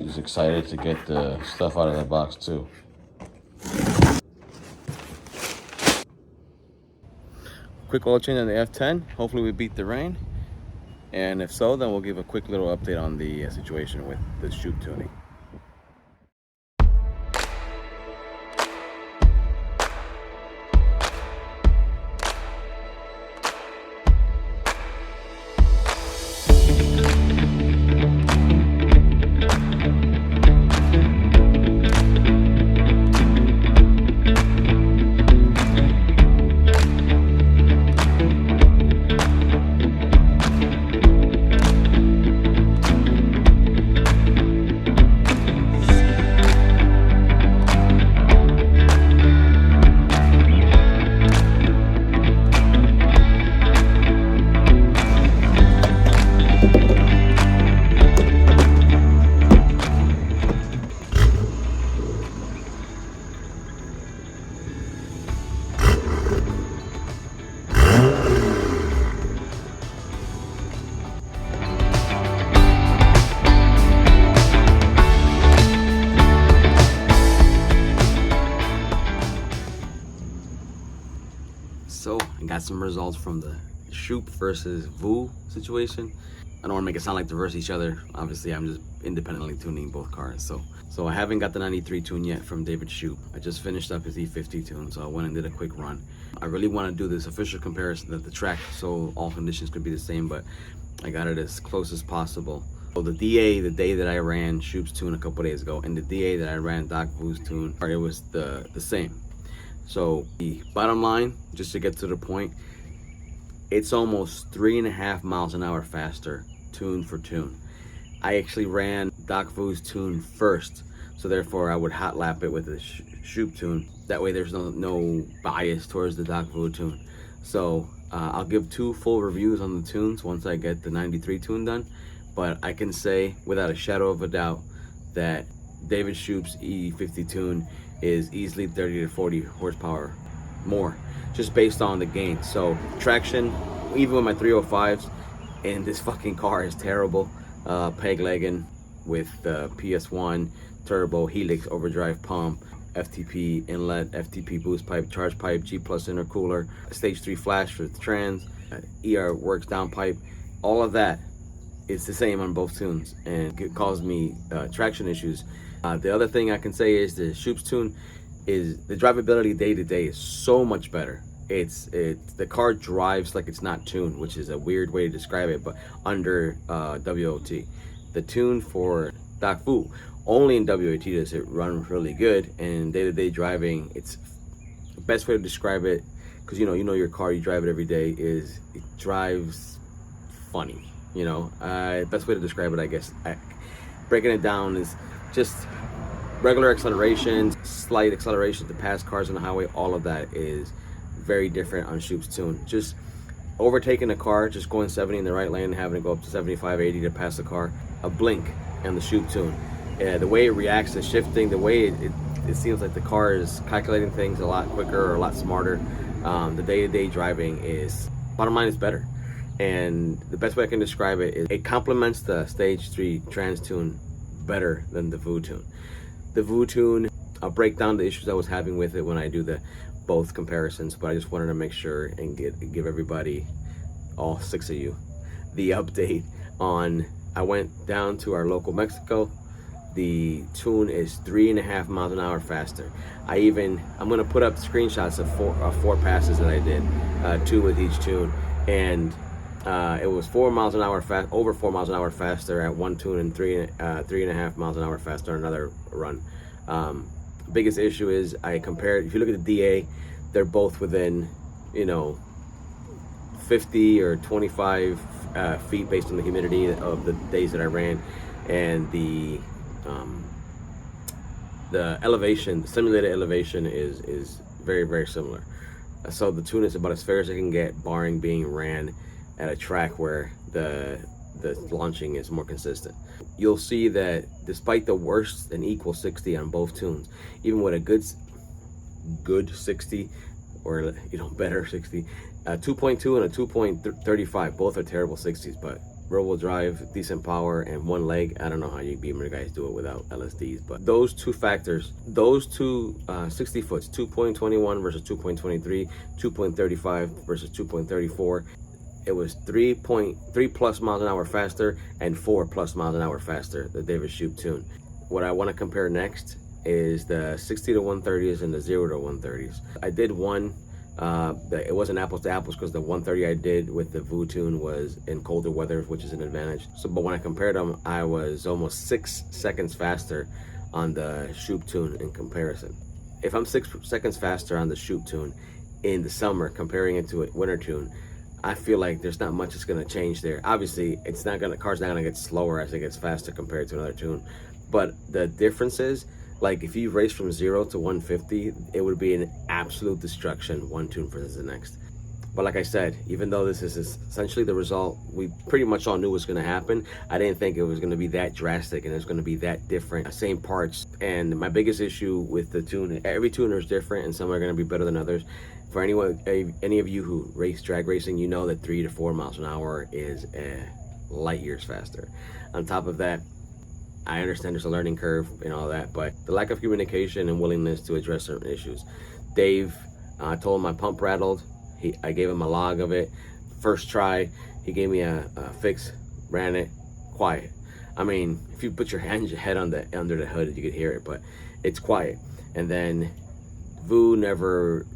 She's excited to get the stuff out of the box too. Quick oil change on the F10. Hopefully we beat the rain. And if so, then we'll give a quick little update on the situation with the Shoup tuning. So I got some results from the Shoup versus VU situation. I don't want to make it sound like they're versus each other. Obviously, I'm just independently tuning both cars. So I haven't got the 93 tune yet from David Shoup. I just finished up his E50 tune, so I went and did a quick run. I really want to do this official comparison of the track so all conditions could be the same, but I got it as close as possible. So the DA, the day that I ran Shoup's tune a couple days ago, and the DA that I ran Doc Vu's tune, it was the same. So the bottom line, just to get to the point, it's almost 3.5 miles an hour faster, tune for tune. I actually ran Doc Vu's tune first, so therefore I would hot lap it with the Shoup tune. That way there's no bias towards the Doc Vu tune. So I'll give 2 full reviews on the tunes once I get the 93 tune done, but I can say without a shadow of a doubt that David Shoup's E50 tune is easily 30 to 40 horsepower more, just based on the gain. So traction, even with my 305s, and this fucking car is terrible. Peg legging with PS1 turbo, helix overdrive pump, FTP inlet, FTP boost pipe, charge pipe, G plus intercooler, stage 3 flash for the trans, ER works downpipe. All of that is the same on both tunes, and it caused me traction issues. The other thing I can say is the Shoup's tune is the drivability day to day is so much better. The car drives like it's not tuned, which is a weird way to describe it, but under WOT. The tune for Doc Vu, only in WOT does it run really good, and day to day driving, it's the best way to describe it, because you know your car, you drive it every day, is it drives funny. Best way to describe it, I guess, breaking it down, is just regular acceleration, slight acceleration to pass cars on the highway. All of that is very different on Shoup's tune. Just overtaking a car, just going 70 in the right lane and having to go up to 75, 80 to pass the car, a blink on the Shoup tune. The way it reacts to shifting, the way it seems like the car is calculating things a lot quicker or a lot smarter. The day-to-day driving is, bottom line, is better. And the best way I can describe it is it complements the stage 3 trans tune better than the VU tune. The VU tune, I'll break down the issues I was having with it when I do the both comparisons, but I just wanted to make sure and give everybody, all 6 of you, the update on. I went down to our local Mexico. The tune is 3.5 miles an hour faster. I'm gonna put up screenshots of four passes that I did, 2 with each tune, and it was 4 miles an hour over 4 miles an hour faster at one tune, and 3.5 miles an hour faster on another run. Biggest issue is I compared. If you look at the DA, they're both within 50 or 25 feet based on the humidity of the days that I ran, and the elevation, the simulated elevation is very, very similar. So the tune is about as fair as I can get, barring being ran at a track where the launching is more consistent. You'll see that despite the worse than equal 60 on both tunes, even with a good 60, or better 60, 2.2 and a 2.35, both are terrible 60s, but rear-wheel drive, decent power, and one leg. I don't know how you Beamer guys do it without LSDs, but those two factors, those two 60 foots, 2.21 versus 2.23, 2.35 versus 2.34, it was 3.3 plus miles an hour faster and 4 plus miles an hour faster, the Davis Shoup tune. What I want to compare next is the 60 to 130s and the 0 to 130s. I did one, it wasn't apples to apples because the 130 I did with the VU tune was in colder weather, which is an advantage. So, but when I compared them, I was almost 6 seconds faster on the Shoup tune in comparison. If I'm 6 seconds faster on the Shoup tune in the summer, comparing it to a winter tune, I feel like there's not much that's gonna change there. Obviously, car's not gonna get slower as it gets faster compared to another tune. But the difference is, like if you race from 0 to 150, it would be an absolute destruction, one tune versus the next. But like I said, even though this is essentially the result we pretty much all knew was going to happen, I didn't think it was going to be that drastic and it's going to be that different. Same parts. And my biggest issue with the tune, every tuner is different and some are going to be better than others. For any of you who race drag racing, you know that 3 to 4 miles an hour is light years faster. On top of that, I understand there's a learning curve and all that, but the lack of communication and willingness to address certain issues. Dave, I told him my pump rattled. I gave him a log of it. First try, he gave me a fix, ran it, quiet. I mean, if you put your head under the hood, you could hear it, but it's quiet. And then VU never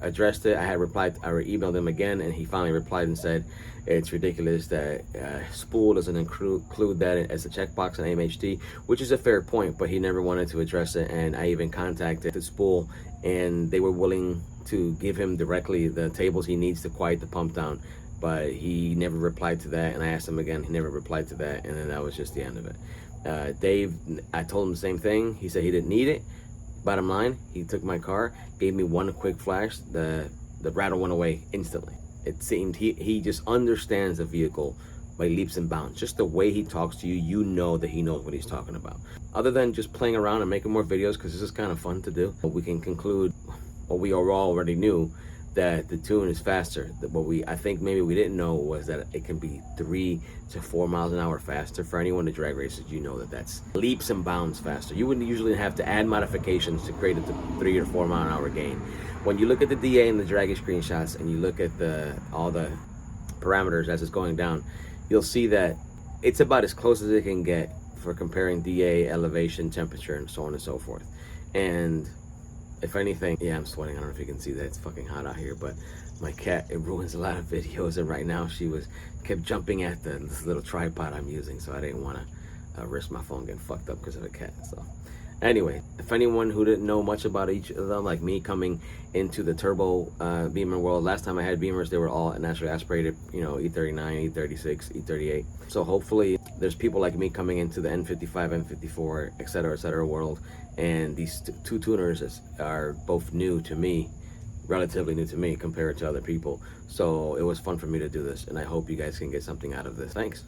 addressed it. I emailed him again, and he finally replied and said, it's ridiculous that Spool doesn't include that as a checkbox on AMHD, which is a fair point, but he never wanted to address it. And I even contacted the Spool, and they were willing to give him directly the tables he needs to quiet the pump down, but he never replied to that. And I asked him again, he never replied to that, and then that was just the end of it. Dave, I told him the same thing. He said he didn't need it. Bottom line, he took my car, gave me one quick flash, the rattle went away instantly. It seemed he just understands the vehicle by leaps and bounds. Just the way he talks to you, you know that he knows what he's talking about. Other than just playing around and making more videos, because this is kind of fun to do, we can conclude what we already knew, that the tune is faster. What I think maybe we didn't know was that it can be 3 to 4 miles an hour faster. For anyone that drag races, you know that that's leaps and bounds faster. You wouldn't usually have to add modifications to create a 3 or 4 mile an hour gain. When you look at the DA and the draggy screenshots and you look at all the parameters as it's going down, you'll see that it's about as close as it can get for comparing DA, elevation, temperature, and so on and so forth. And if anything, yeah, I'm sweating. I don't know if you can see that. It's fucking hot out here, but my cat, it ruins a lot of videos. And right now she kept jumping at this little tripod I'm using. So I didn't want to risk my phone getting fucked up because of a cat. So anyway, if anyone who didn't know much about each of them, like me coming into the turbo Beamer world, last time I had Beamers, they were all naturally aspirated, E39, E36, E38. So hopefully there's people like me coming into the N55, N54, et cetera, world. And these two tuners are both new to me, relatively new to me compared to other people. So it was fun for me to do this, and I hope you guys can get something out of this. Thanks.